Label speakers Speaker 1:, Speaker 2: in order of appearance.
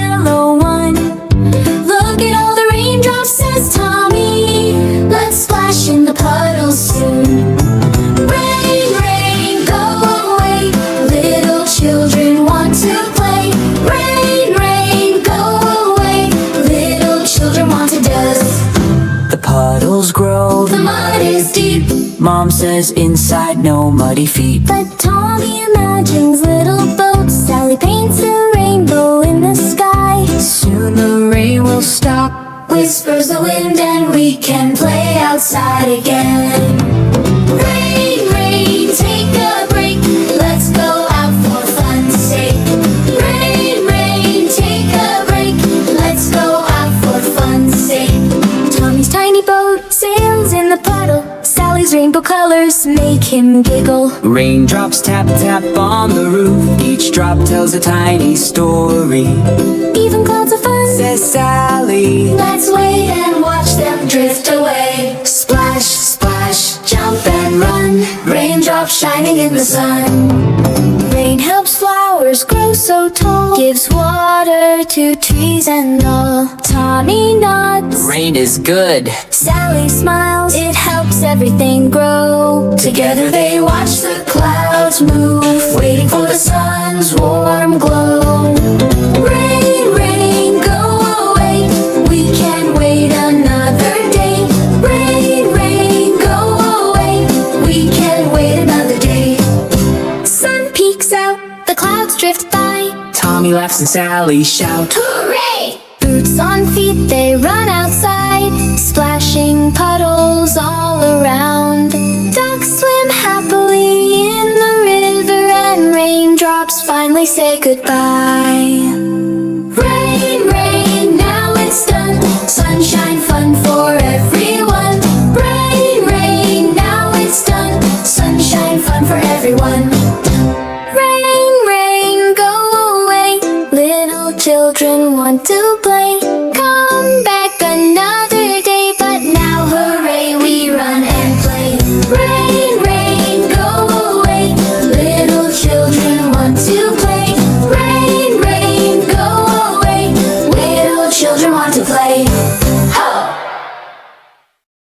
Speaker 1: yellow one. Look at all the raindrops, says Tommy. Let's splash in the puddles soon. Rain, rain, go away. Little children want to play. Rain, rain, go away. Little children want to dust.
Speaker 2: The puddles grow,
Speaker 1: The mud is deep,
Speaker 2: Mom says inside no muddy feet.
Speaker 1: but Tommy imagines little boats. Sally paints a rainbow in the sky.
Speaker 2: Soon the rain will stop.
Speaker 1: Whispers the wind and we can play outside again. Rain, rain, take a break. Let's go out for fun's sake. Rain, rain, take a break. Let's go out for fun's sake. Tommy's tiny boat sails in the puddle. Sally's rainbow colors make him giggle.
Speaker 2: Raindrops tap tap on the roof. Each drop tells a tiny story.
Speaker 1: Even clouds are fun,
Speaker 2: Says Sally.
Speaker 1: let's wait and watch them drift away. Splash, splash, jump and run. Raindrops shining in the sun. Rain helps flowers grow so tall. Gives water to trees and all. Tommy nods,
Speaker 2: Rain is good.
Speaker 1: Sally smiles. It helps everything grow. Together they watch the clouds move, waiting for the sun's warm glow. Rain, rain, go away. We can wait another day. Rain, rain, go away. We can wait another day. Sun peeks out, the clouds drift by.
Speaker 2: Tommy laughs and Sally shout.
Speaker 1: Hooray! Boots on feet, they run outside, splashing puddles all around. Ducks swim happily in the river, and raindrops finally say goodbye. Rain, rain, now it's done. Sunshine, fun for everyone.